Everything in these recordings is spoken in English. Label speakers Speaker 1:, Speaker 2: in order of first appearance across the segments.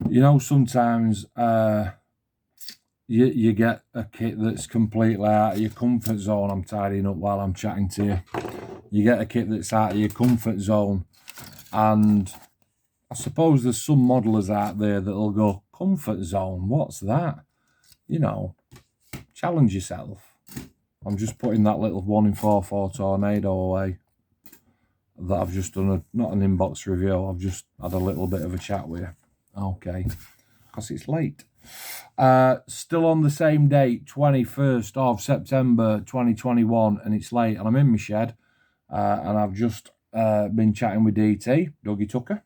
Speaker 1: You know, sometimes you get a kit that's completely out of your comfort zone. I'm tidying up while I'm chatting to you. You get a kit that's out of your comfort zone, and I suppose there's some modelers out there that'll go, comfort zone, what's that? You know, challenge yourself. I'm just putting that little 1 in 4 tornado away that I've just done, not an inbox review, I've just had a little bit of a chat with you. Okay, because it's late. Still on the same date, 21st of September 2021, and it's late, and I'm in my shed, and I've just been chatting with DT, Dougie Tucker.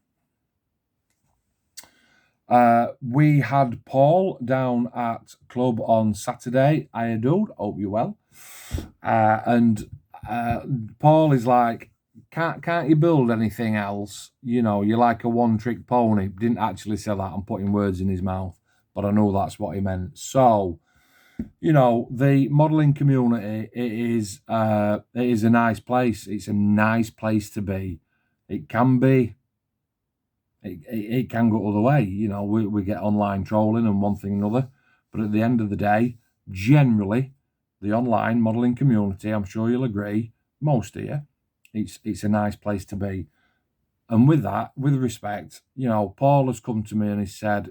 Speaker 1: We had Paul down at club on Saturday. Hiya, dude. Hope you're well. And Paul is like, can't you build anything else? You know, you're like a one-trick pony. Didn't actually say that. I'm putting words in his mouth, but I know that's what he meant. So, you know, the modelling community, it is a nice place. It's a nice place to be. It can be. It can go other way. You know, we get online trolling and one thing and another. But at the end of the day, generally, the online modelling community, I'm sure you'll agree, most of you, it's a nice place to be. And with that, with respect, you know, Paul has come to me and he said,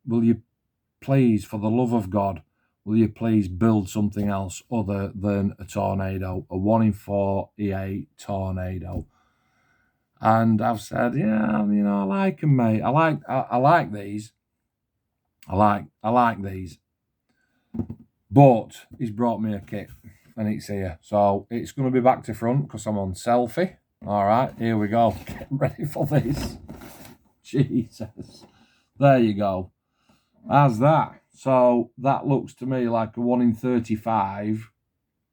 Speaker 1: will you please, for the love of God, will you please build something else other than a tornado, a 1 in 4 EA tornado? And I've said, yeah, you know, I like them, mate. I like these. I like these. But he's brought me a kit, and it's here. So it's going to be back to front because I'm on selfie. All right, here we go. Get ready for this. Jesus. There you go. How's that? So that looks to me like a 1 in 35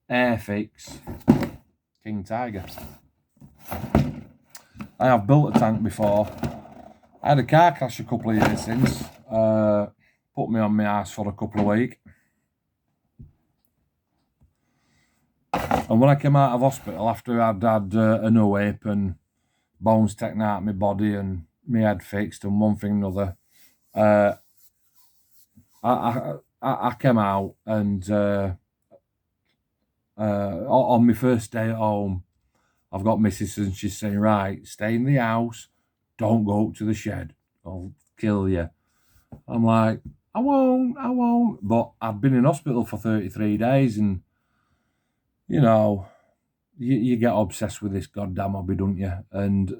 Speaker 1: Airfix King Tiger. I have built a tank before. I had a car crash a couple of years since. Put me on my ass for a couple of weeks. And when I came out of hospital after I'd had a no whip and bones taken out of my body and my head fixed and one thing and another, I came out and on my first day at home, I've got Mrs. and she's saying, right, stay in the house, don't go up to the shed, I'll kill you. I'm like, I won't. But I've been in hospital for 33 days and, you know, you get obsessed with this goddamn hobby, don't you? And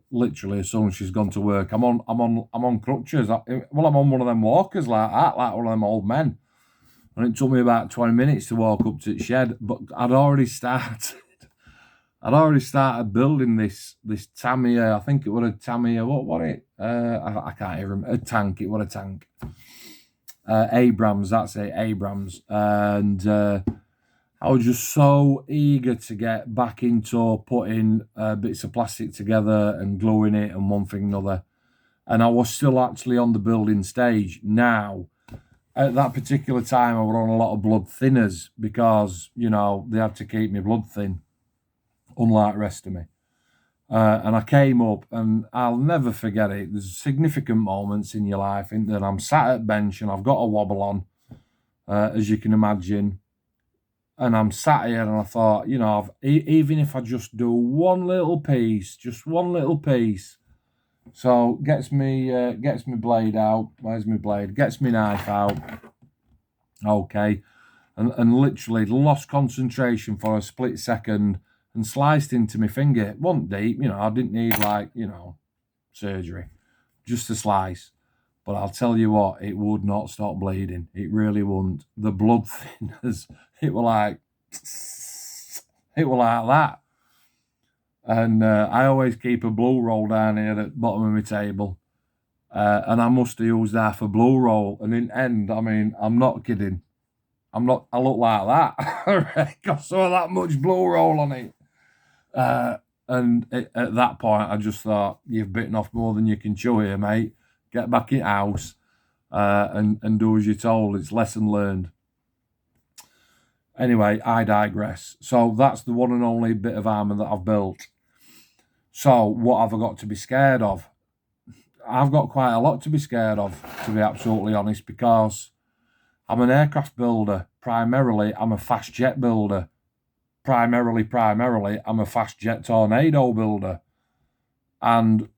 Speaker 1: literally, as soon as she's gone to work, I'm on crutches. I'm on one of them walkers like that, like one of them old men. And it took me about 20 minutes to walk up to the shed, but I'd already started building this Tamiya. I think it was a Tamiya. What it? I can't even remember. A tank. It was a tank. Abrams. That's it. Abrams. And I was just so eager to get back into putting bits of plastic together and gluing it and one thing and another. And I was still actually on the building stage. Now, at that particular time, I was on a lot of blood thinners because, you know, they had to keep me blood thin, unlike the rest of me. And I came up, and I'll never forget it. There's significant moments in your life in that I'm sat at bench and I've got a wobble on, as you can imagine. And I'm sat here and I thought, you know, even if I just do one little piece, so gets me blade out. Where's my blade? Gets me knife out. Okay. And literally lost concentration for a split second and sliced into my finger. It wasn't deep, you know, I didn't need like, you know, surgery. Just a slice. But I'll tell you what, it would not stop bleeding. It really wouldn't. The blood thinners, it were like that. And I always keep a blue roll down here at the bottom of my table. And I must have used half a blue roll. And in end, I mean, I'm not kidding. I look like that. Got some of that much blue roll on it. At that point, I just thought, you've bitten off more than you can chew here, mate. Get back in the house and do as you're told. It's lesson learned. Anyway, I digress. So that's the one and only bit of armour that I've built. So what have I got to be scared of? I've got quite a lot to be scared of, to be absolutely honest, because I'm an aircraft builder. Primarily, I'm a fast jet builder. Primarily, I'm a fast jet tornado builder. And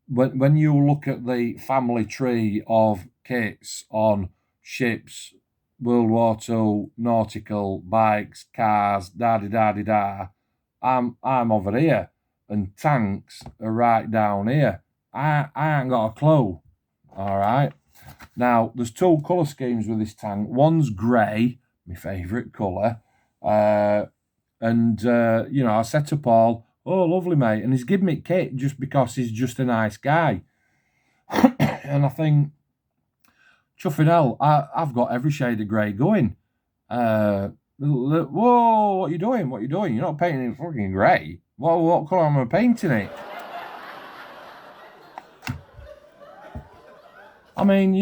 Speaker 1: when you look at the family tree of kits on ships, World War II, nautical, bikes, cars, da-di-da-di-da, I'm over here. And tanks are right down here. I ain't got a clue. All right. Now, there's two colour schemes with this tank. One's grey, my favourite colour. I said to Paul, oh, lovely, mate. And he's given me kit just because he's just a nice guy. And I think, chuffing hell, I've got every shade of grey going. Whoa, what are you doing? What are you doing? You're not painting it fucking grey. What colour am I painting it? I mean,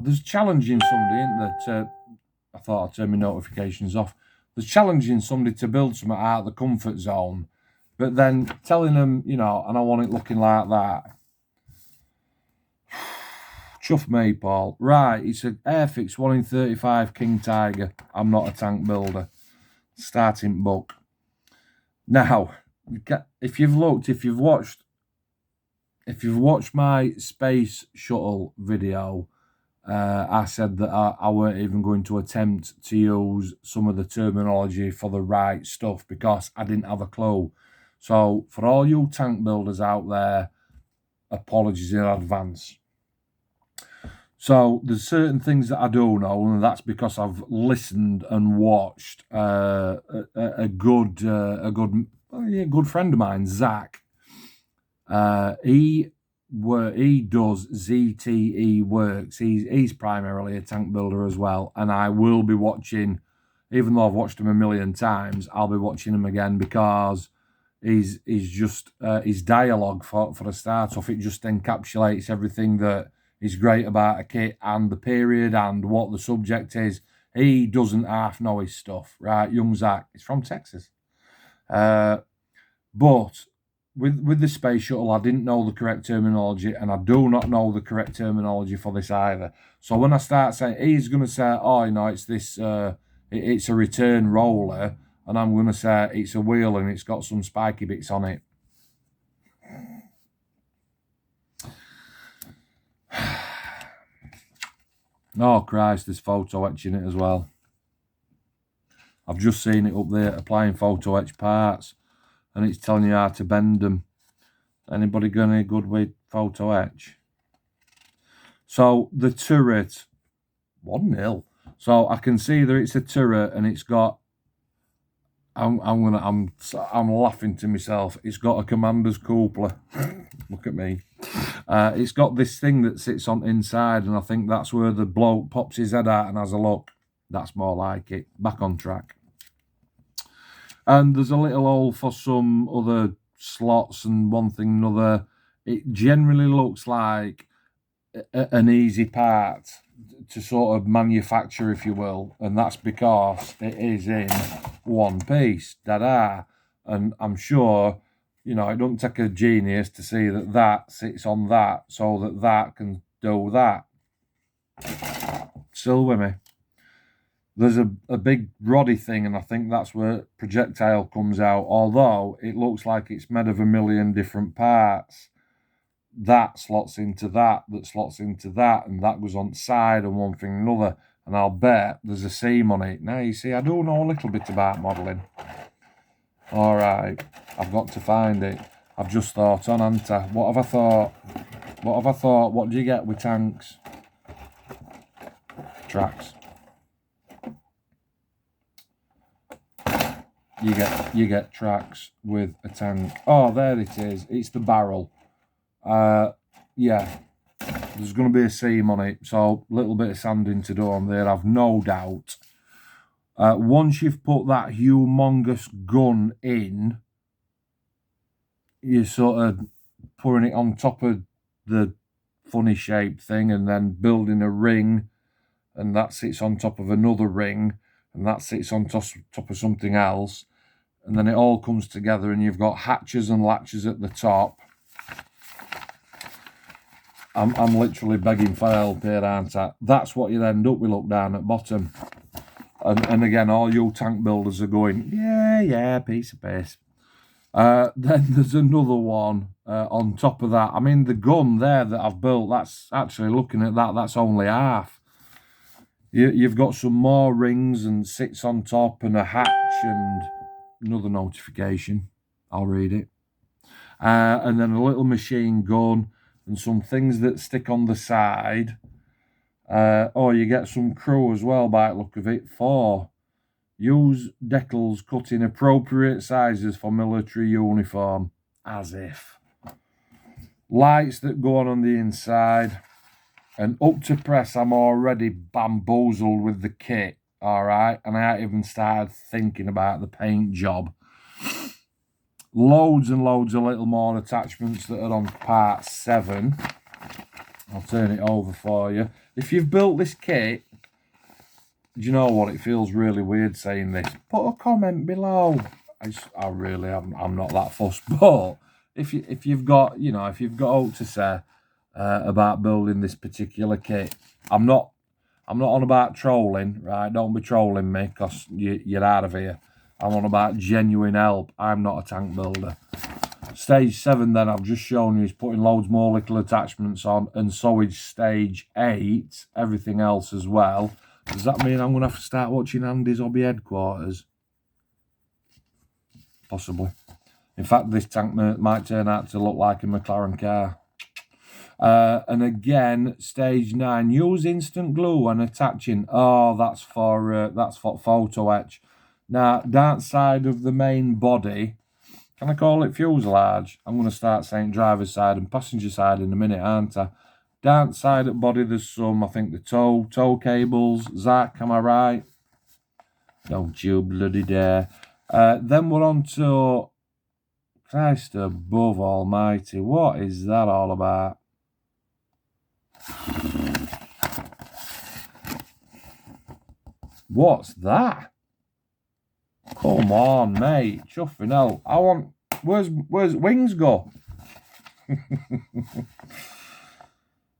Speaker 1: there's challenging somebody, isn't there? I thought I'd turn my notifications off. There's challenging somebody to build something out of the comfort zone, but then telling them, and I want it looking like that. Chuff me, Paul. Right, it's an Airfix 1 in 35 King Tiger. I'm not a tank builder. Starting book. Now, if you've watched my space shuttle video, I said that I weren't even going to attempt to use some of the terminology for the right stuff because I didn't have a clue. So for all you tank builders out there, apologies in advance. So there's certain things that I do know, and that's because I've listened and watched a good friend of mine, Zach. He does ZTE Works. He's primarily a tank builder as well, and I will be watching, even though I've watched him a million times, I'll be watching him again because he's just his dialogue for a start off. It just encapsulates everything that is great about a kit and the period and what the subject is. He doesn't half know his stuff, right? Young Zach, he's from Texas, but with the space shuttle, I didn't know the correct terminology, and I do not know the correct terminology for this either. So when I start saying, he's going to say, oh, it's this, it's a return roller, and I'm going to say it's a wheel and it's got some spiky bits on it. Oh, Christ, there's photo etching it as well. I've just seen it up there, applying photo etch parts, and it's telling you how to bend them. Anybody got any good with photo etch? So the turret, 1-0. So I can see that it's a turret, and it's got. I'm laughing to myself. It's got a commander's cupola. Look at me. It's got this thing that sits on inside, and I think that's where the bloke pops his head out and has a look. That's more like it. Back on track. And there's a little hole for some other slots and one thing and another. It generally looks like an easy part to sort of manufacture, if you will, and that's because it is in one piece. And I'm sure, it doesn't take a genius to see that sits on that so that can do that. Still with me? There's a big roddy thing, and I think that's where projectile comes out, although it looks like it's made of a million different parts. That slots into that slots into that, and that goes on the side and one thing and another, and I'll bet there's a seam on it. Now, you see, I do know a little bit about modelling. All right, I've got to find it. I've just thought on, Anta. What have I thought? What do you get with tanks? Tracks. You get tracks with a tank. Oh, there it is. It's the barrel. Yeah, there's going to be a seam on it, so a little bit of sanding to do on there, I've no doubt. Once you've put that humongous gun in, you're sort of putting it on top of the funny shaped thing and then building a ring, and that sits on top of another ring, and that sits on top of something else, and then it all comes together and you've got hatches and latches at the top. I'm literally begging for help here, aren't I? That's what you'd end up with, look down at bottom. And again, all you tank builders are going, yeah, piece of piss. Then there's another one on top of that. I mean, the gun there that I've built, that's actually, looking at that, that's only half. You've got some more rings and sits on top and a hatch and another notification. I'll read it. And then a little machine gun and some things that stick on the side. Oh, you get some crew as well by the look of it. 4. Use decals cut in appropriate sizes for military uniform. As if. Lights that go on the inside. And up to press, I'm already bamboozled with the kit. Alright, and I haven't even started thinking about the paint job. Loads and loads of little more attachments that are on part 7. I'll turn it over for you. If you've built this kit, do you know what? It feels really weird saying this. Put a comment below. I'm not that fussed. But if you've got, you know, if you've got out to say about building this particular kit, I'm not on about trolling, right? Don't be trolling me, because you're out of here. I'm on about genuine help. I'm not a tank builder. Stage 7 then, I've just shown you, is putting loads more little attachments on, and so is stage 8, everything else as well. Does that mean I'm going to have to start watching Andy's Hobby Headquarters? Possibly. In fact, this tank might turn out to look like a McLaren car. And again, stage 9, use instant glue when attaching. Oh, that's for photo etch. Now, that side of the main body, can I call it fuselage? I'm going to start saying driver's side and passenger side in a minute, aren't I? Down side of body, there's some, I think, the tow cables. Zach, am I right? Don't you bloody dare. Then we're on to, Christ above almighty, what is that all about? What's that? Come on, mate. Chuffing hell. I want... Where's wings go?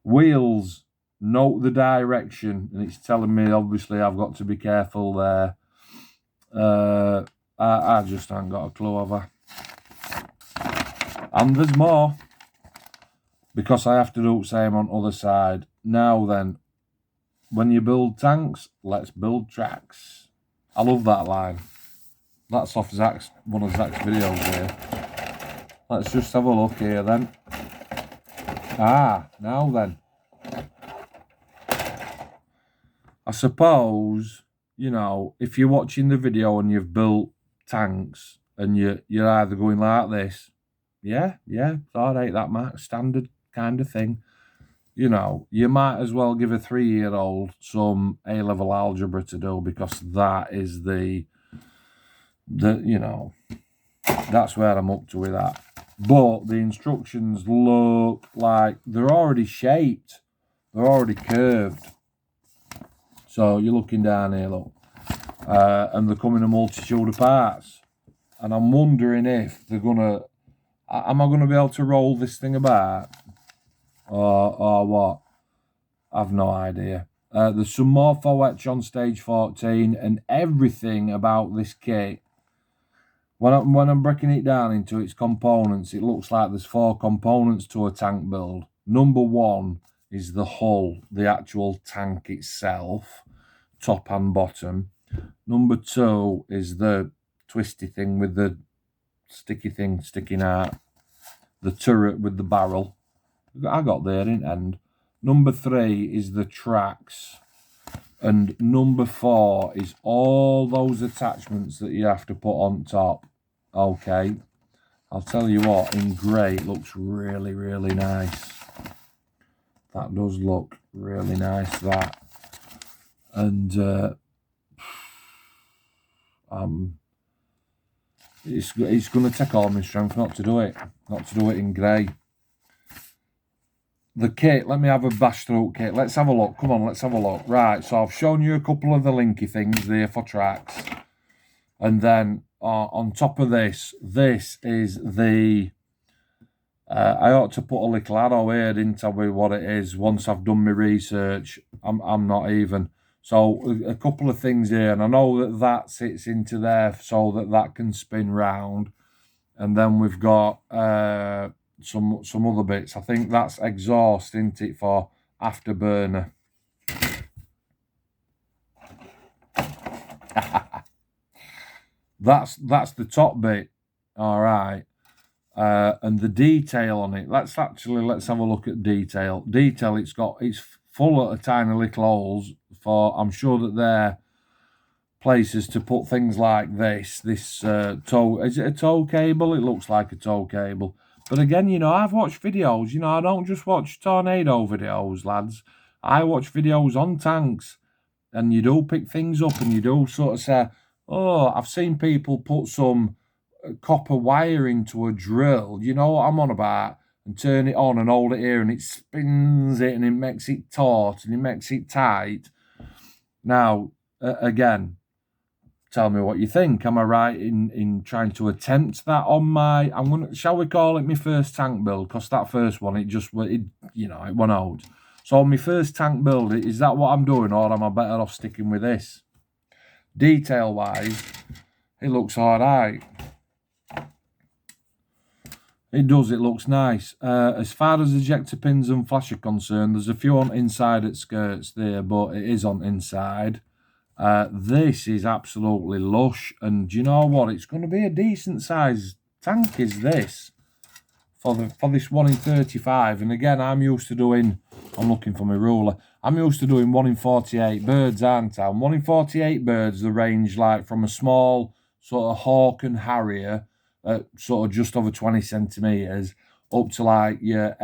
Speaker 1: Wheels. Note the direction. And it's telling me, obviously, I've got to be careful there. I just haven't got a clue of her. And there's more. Because I have to do the same on the other side. Now then, when you build tanks, let's build tracks. I love that line. That's off one of Zach's videos here. Let's just have a look here then. Now then. I suppose, you know, if you're watching the video and you've built tanks and you're either going like this, yeah, thought ain't that much, standard kind of thing. You know, you might as well give a 3-year-old some A-level algebra to do, because that is the you know, that's where I'm up to with that. But the instructions look like they're already shaped. They're already curved. So you're looking down here, look. And they're coming in a multitude of parts. And I'm wondering if they're going to... Am I going to be able to roll this thing about? Or what? I've no idea. There's some more fo-etch on stage 14, and everything about this kit, when I'm breaking it down into its components, it looks like there's 4 components to a tank build. Number 1 is the hull, the actual tank itself, top and bottom. Number 2 is the twisty thing with the sticky thing sticking out, the turret with the barrel. I got there in end. Number 3 is the tracks. And number 4 is all those attachments that you have to put on top. Okay. I'll tell you what, in grey it looks really, really nice. That does look really nice, that. And it's going to take all my strength not to do it in grey. The kit, let me have a bash through kit. Let's have a look. Come on, let's have a look. Right, so I've shown you a couple of the linky things there for tracks. And then on top of this is the I ought to put a little arrow here, didn't I, with what it is. Once I've done my research, I'm not even. So a couple of things here, and I know that sits into there so that can spin round. And then we've got some other bits. I think that's exhaust, isn't it, for afterburner. That's the top bit. All right. And the detail on it. Let's have a look at detail. Detail, it's full of tiny little holes for, I'm sure that they're places to put things like this tow. Is it a tow cable? It looks like a tow cable. But again, you know, I've watched videos. You know, I don't just watch tornado videos, lads. I watch videos on tanks, and you do pick things up, and you do sort of say, oh, I've seen people put some copper wire into a drill, you know what I'm on about, and turn it on and hold it here, and it spins it, and it makes it taut, and it makes it tight. Now, again, tell me what you think. Am I right in trying to attempt that on my, shall we call it my first tank build? Because that first one, it went out. So on my first tank build, is that what I'm doing, or am I better off sticking with this? Detail-wise, it looks all right. It does, it looks nice. As far as ejector pins and flash are concerned, there's a few on inside at skirts there, but it is on inside. This is absolutely lush, and do you know what? It's going to be a decent size tank, is this, for this 1 in 35. And again, I'm looking for my ruler. I'm used to doing 1 in 48 birds, aren't I? And 1 in 48 birds, the range like from a small sort of hawk and harrier at sort of just over 20 centimeters up to like your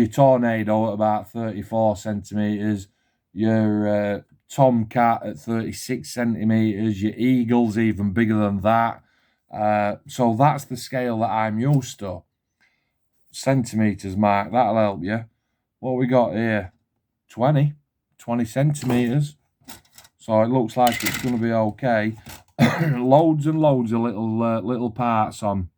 Speaker 1: tornado at about 34 centimeters, your tomcat at 36 centimeters, your eagle's even bigger than that. So that's the scale that I'm used to. Centimeters, Mark, that'll help you. What we got here? 20 centimeters. So it looks like it's going to be okay. Loads and loads of little parts on.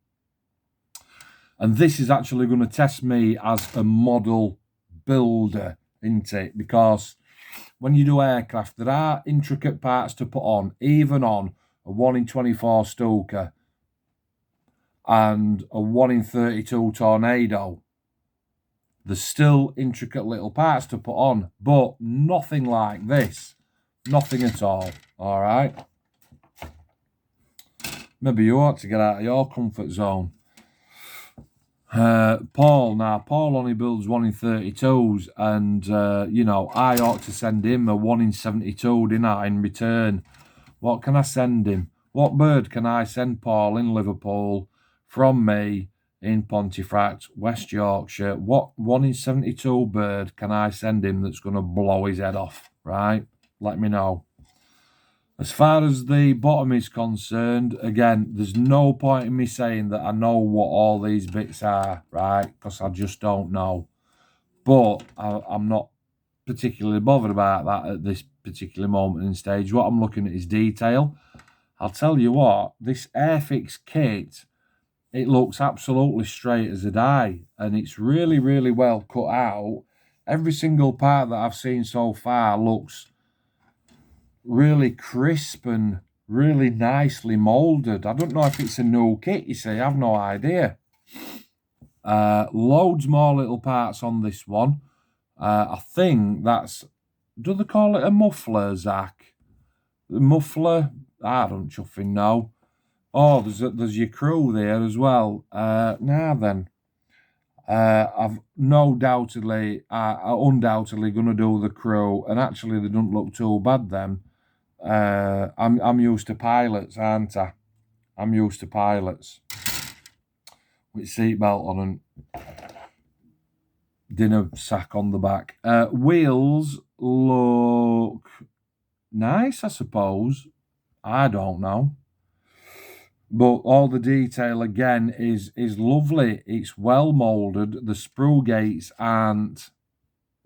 Speaker 1: And this is actually going to test me as a model builder, isn't it? Because when you do aircraft, there are intricate parts to put on, even on a 1 in 24 Stuka and a 1 in 32 Tornado. There's still intricate little parts to put on, but nothing like this. Nothing at all, all right? Maybe you ought to get out of your comfort zone. Paul only builds 1 in 32s, and, you know, I ought to send him a 1 in 72, didn't I, in return? What can I send him? What bird can I send Paul in Liverpool from me in Pontefract, West Yorkshire? What 1 in 72 bird can I send him that's going to blow his head off, right? Let me know. As far as the bottom is concerned, again, there's no point in me saying that I know what all these bits are, right? Because I just don't know. But I'm not particularly bothered about that at this particular moment in stage. What I'm looking at is detail. I'll tell you what, this Airfix kit, it looks absolutely straight as a die. And it's really, really well cut out. Every single part that I've seen so far looks really crisp and really nicely molded. I don't know if it's a new kit, you see, I've no idea. Loads more little parts on this one. I think that's, do they call it a muffler, Zach? The muffler? I don't chuffing know. Oh, there's your crew there as well. Now then, I've undoubtedly going to do the crew, and actually they don't look too bad then. I'm used to pilots, aren't I? I'm used to pilots with seatbelt on and dinner sack on the back. Wheels look nice, I suppose. I don't know. But all the detail again is lovely. It's well molded. The sprue gates aren't,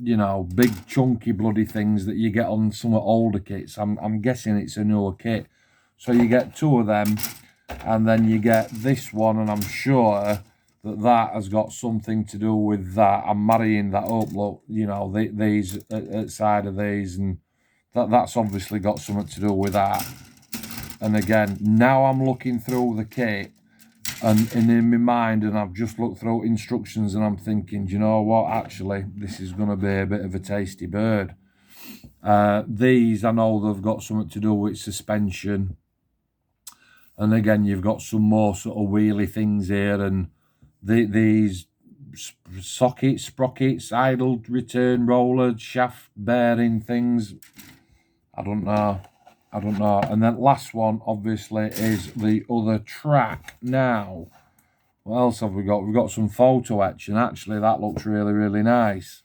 Speaker 1: you know, big chunky bloody things that you get on some older kits. I'm guessing it's a newer kit. So you get 2 of them, and then you get this one, and I'm sure that has got something to do with that. I'm marrying that up, look, you know, these at side of these, and that's obviously got something to do with that. And again, now I'm looking through the kit and in my mind, and I've just looked through instructions, and I'm thinking, do you know what, actually, this is going to be a bit of a tasty bird. These, I know they've got something to do with suspension. And again, you've got some more sort of wheelie things here, and these sockets, sprockets, idle return roller, shaft bearing things. I don't know. And then last one, obviously, is the other track. Now, what else have we got? We've got some photo etch, and actually that looks really, really nice.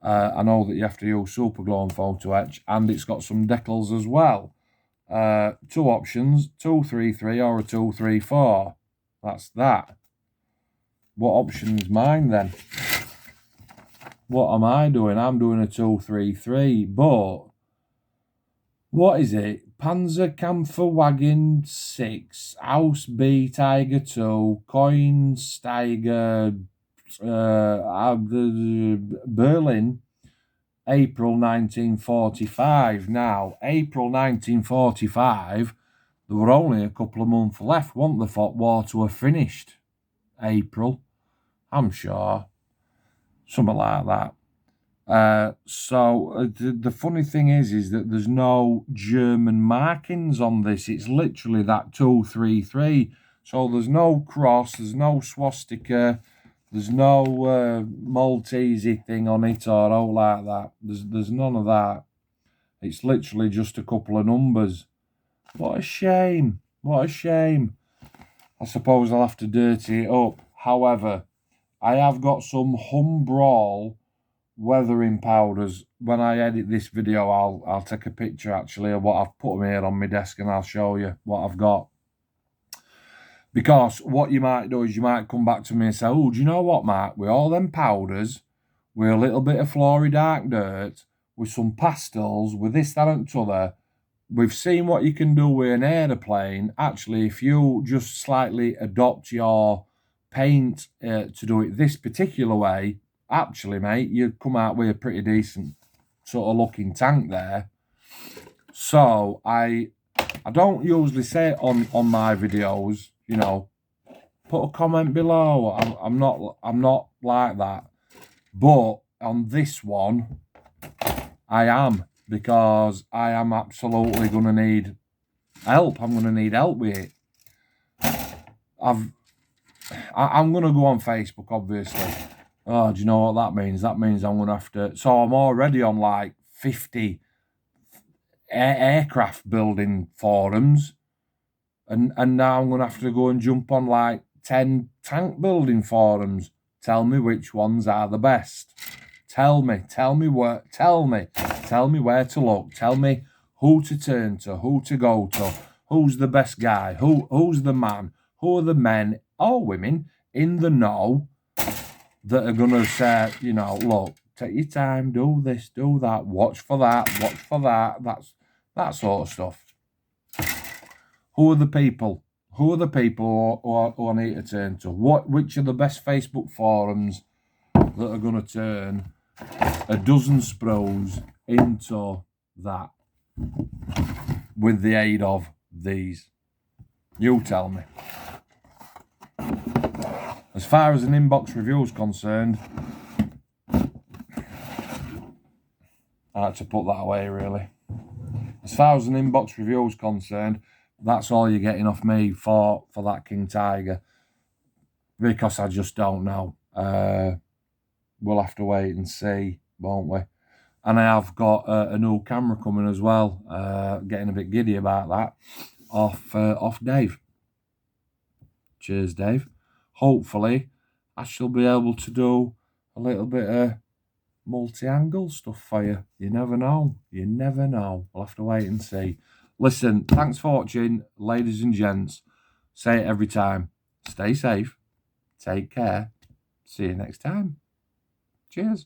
Speaker 1: I know that you have to use super glue on photo etch, and it's got some decals as well. 2 options, 233 or a 234. That's that. What option's mine then? What am I doing? I'm doing a 233, but what is it? Panzerkampfwagen 6, House B, Tiger 2, Coinsteiger, Berlin, April 1945. Now, April 1945, there were only a couple of months left, weren't there, for war to have finished? April, I'm sure. Something like that. So the funny thing is that there's no German markings on this. It's literally that 233. So there's no cross, there's no swastika, there's no Maltese thing on it or all like that. There's none of that. It's literally just a couple of numbers. What a shame. What a shame. I suppose I'll have to dirty it up. However, I have got some Humbrol weathering powders. When I edit this video, I'll take a picture actually of what I've put them here on my desk, and I'll show you what I've got. Because what you might do is you might come back to me and say, oh, do you know what, Mark? With all them powders, with a little bit of flory dark dirt, with some pastels, with this, that, and t'other, we've seen what you can do with an aeroplane. Actually, if you just slightly adopt your paint to do it this particular way, actually, mate, you come out with a pretty decent sort of looking tank there. So I don't usually say it on my videos, you know, put a comment below. I'm not like that. But on this one, I am, because I am absolutely gonna need help. I'm gonna need help with it. I'm gonna go on Facebook, obviously. Oh, do you know what that means? That means I'm going to have to... So I'm already on like 50 aircraft building forums. And now I'm going to have to go and jump on like 10 tank building forums. Tell me which ones are the best. Tell me where to look. Tell me who to turn to, who to go to, who's the best guy, who's the man, who are the men or women in the know that are going to say, you know, look, take your time, do this, do that, watch for that, that sort of stuff. Who are the people? Who are the people who I need to turn to? Which are the best Facebook forums that are going to turn a dozen spros into that with the aid of these? You tell me. As far as an inbox review is concerned, I had to put that away, really. As far as an inbox review is concerned, that's all you're getting off me for that King Tiger, because I just don't know. We'll have to wait and see, won't we? And I have got a new camera coming as well. Getting a bit giddy about that. Off Dave. Cheers, Dave. Hopefully, I shall be able to do a little bit of multi-angle stuff for you. You never know. You never know. We'll have to wait and see. Listen, thanks for watching, ladies and gents. Say it every time. Stay safe. Take care. See you next time. Cheers.